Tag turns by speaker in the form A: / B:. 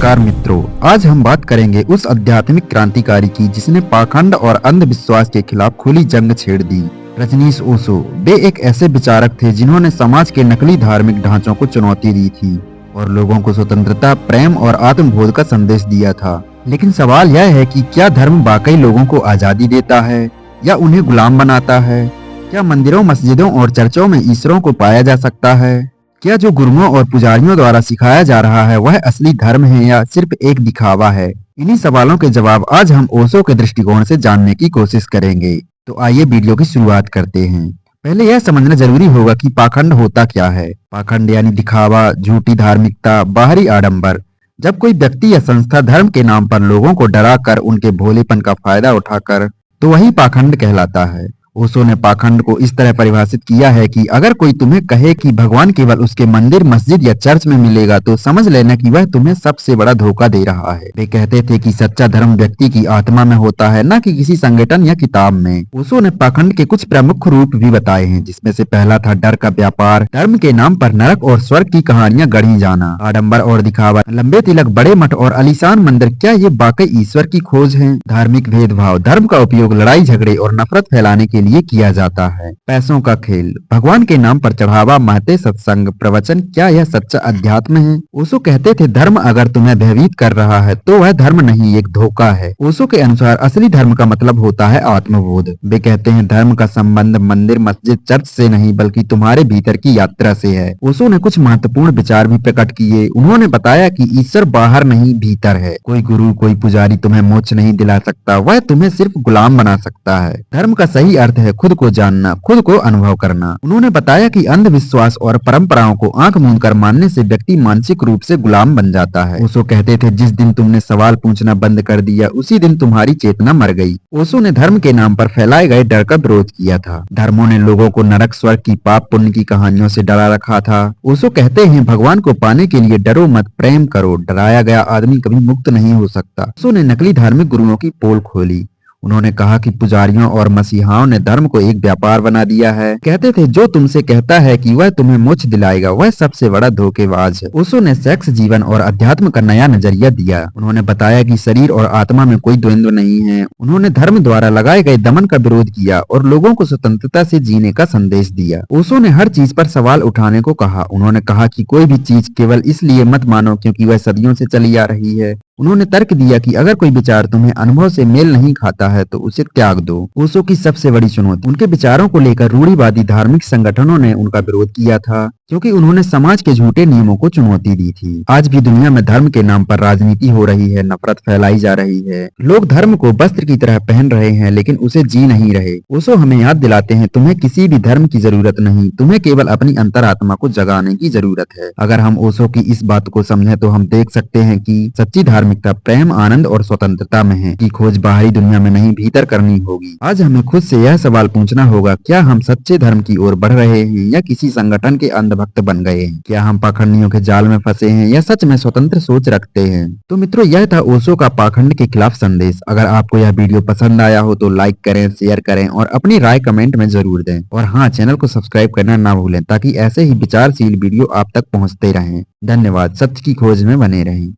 A: नमस्कार मित्रों, आज हम बात करेंगे उस आध्यात्मिक क्रांतिकारी की जिसने पाखंड और अंधविश्वास के खिलाफ खुली जंग छेड़ दी। रजनीश ओशो। वे एक ऐसे विचारक थे जिन्होंने समाज के नकली धार्मिक ढांचों को चुनौती दी थी और लोगों को स्वतंत्रता, प्रेम और आत्मबोध का संदेश दिया था। लेकिन सवाल यह है कि क्या धर्म वाकई लोगों को आजादी देता है या उन्हें गुलाम बनाता है? क्या मंदिरों, मस्जिदों और चर्चों में ईश्वरों को पाया जा सकता है? क्या जो गुरुओं और पुजारियों द्वारा सिखाया जा रहा है वह असली धर्म है या सिर्फ एक दिखावा है? इन्हीं सवालों के जवाब आज हम ओशो के दृष्टिकोण से जानने की कोशिश करेंगे। तो आइए वीडियो की शुरुआत करते हैं। पहले यह समझना जरूरी होगा कि पाखंड होता क्या है। पाखंड यानी दिखावा, झूठी धार्मिकता, बाहरी आडंबर। जब कोई व्यक्ति या संस्था धर्म के नाम पर लोगों को डरा कर उनके भोलेपन का फायदा उठाकर, तो वही पाखंड कहलाता है। ओशो ने पाखंड को इस तरह परिभाषित किया है कि अगर कोई तुम्हें कहे कि भगवान केवल उसके मंदिर, मस्जिद या चर्च में मिलेगा तो समझ लेना कि वह तुम्हें सबसे बड़ा धोखा दे रहा है। वे कहते थे कि सच्चा धर्म व्यक्ति की आत्मा में होता है, न कि किसी संगठन या किताब में। ओशो ने पाखंड के कुछ प्रमुख रूप भी बताए हैं, जिसमें से पहला था डर का व्यापार। धर्म के नाम पर नरक और स्वर्ग की कहानियां गढ़ी जाना, आडंबर और दिखावा, लंबे तिलक, बड़े मठ और आलीशान मंदिर, क्या ये वाकई ईश्वर की खोज है? धार्मिक भेदभाव। धर्म का उपयोग लड़ाई झगड़े और नफरत फैलाने के लिए किया जाता है। पैसों का खेल। भगवान के नाम पर चढ़ावा, महते, सत्संग, प्रवचन, क्या यह सच्चा अध्यात्म है? ओशो कहते थे धर्म अगर तुम्हें भयभीत कर रहा है तो वह धर्म नहीं, एक धोखा है। ओशो के अनुसार असली धर्म का मतलब होता है आत्मबोध। वे कहते हैं धर्म का संबंध मंदिर, मस्जिद, चर्च से नहीं बल्कि तुम्हारे भीतर की यात्रा से है। ओशो ने कुछ महत्वपूर्ण विचार भी प्रकट किए। उन्होंने बताया कि ईश्वर बाहर नहीं भीतर है। कोई गुरु, कोई पुजारी तुम्हें मोक्ष नहीं दिला सकता, वह तुम्हें सिर्फ गुलाम बना सकता है। धर्म का सही अर्थ है खुद को जानना, खुद को अनुभव करना। उन्होंने बताया कि अंधविश्वास और परंपराओं को आंख मूंद कर मानने से व्यक्ति मानसिक रूप से गुलाम बन जाता है। ओशो कहते थे जिस दिन तुमने सवाल पूछना बंद कर दिया उसी दिन तुम्हारी चेतना मर गई। ओशो ने धर्म के नाम पर फैलाए गए डर का विरोध किया था। धर्मों ने लोगों को नरक, स्वर्ग की, पाप पुण्य की कहानियों से डरा रखा था। ओशो कहते हैं भगवान को पाने के लिए डरो मत, प्रेम करो। डराया गया आदमी कभी मुक्त नहीं हो सकता। ओशो ने नकली धार्मिक गुरुओं की पोल खोली। उन्होंने कहा कि पुजारियों और मसीहाओं ने धर्म को एक व्यापार बना दिया है। कहते थे जो तुमसे कहता है कि वह तुम्हें मोक्ष दिलाएगा वह सबसे बड़ा धोखेबाज है। ओशो ने सेक्स, जीवन और अध्यात्म का नया नजरिया दिया। उन्होंने बताया कि शरीर और आत्मा में कोई द्वंद्व नहीं है। उन्होंने धर्म द्वारा लगाए गए दमन का विरोध किया और लोगों को स्वतंत्रता से जीने का संदेश दिया। ओशो ने हर चीज पर सवाल उठाने को कहा। उन्होंने कहा कि कोई भी चीज केवल इसलिए मत मानो क्योंकि वह सदियों से चली आ रही है। उन्होंने तर्क दिया कि अगर कोई विचार तुम्हें अनुभव से मेल नहीं खाता है तो उसे त्याग दो। ओशो की सबसे बड़ी चुनौती। उनके विचारों को लेकर रूढ़िवादी धार्मिक संगठनों ने उनका विरोध किया था क्योंकि उन्होंने समाज के झूठे नियमों को चुनौती दी थी। आज भी दुनिया में धर्म के नाम पर राजनीति हो रही है, नफरत फैलाई जा रही है। लोग धर्म को वस्त्र की तरह पहन रहे हैं लेकिन उसे जी नहीं रहे। ओशो हमें याद दिलाते हैं तुम्हें किसी भी धर्म की जरूरत नहीं, तुम्हें केवल अपनी अंतरात्मा को जगाने की जरूरत है। अगर हम ओशो की इस बात को समझें तो हम देख सकते हैं कि सच्ची धार्मिकता प्रेम, आनंद और स्वतंत्रता में है कि खोज बाहरी दुनिया में नहीं भीतर करनी होगी। आज हमें खुद से यह सवाल पूछना होगा, क्या हम सच्चे धर्म की ओर बढ़ रहे हैं या किसी संगठन के अंधभक्त बन गए हैं? क्या हम पाखंडियों के जाल में फंसे हैं या सच में स्वतंत्र सोच रखते हैं? तो मित्रों, यह था ओशो का पाखंड के खिलाफ संदेश। अगर आपको यह वीडियो पसंद आया हो तो लाइक करें, शेयर करें और अपनी राय कमेंट में जरूर दें। और हाँ, चैनल को सब्सक्राइब करना ना भूलें ताकि ऐसे ही विचारशील वीडियो आप तक पहुंचते रहें। धन्यवाद। सत्य की खोज में बने रहें।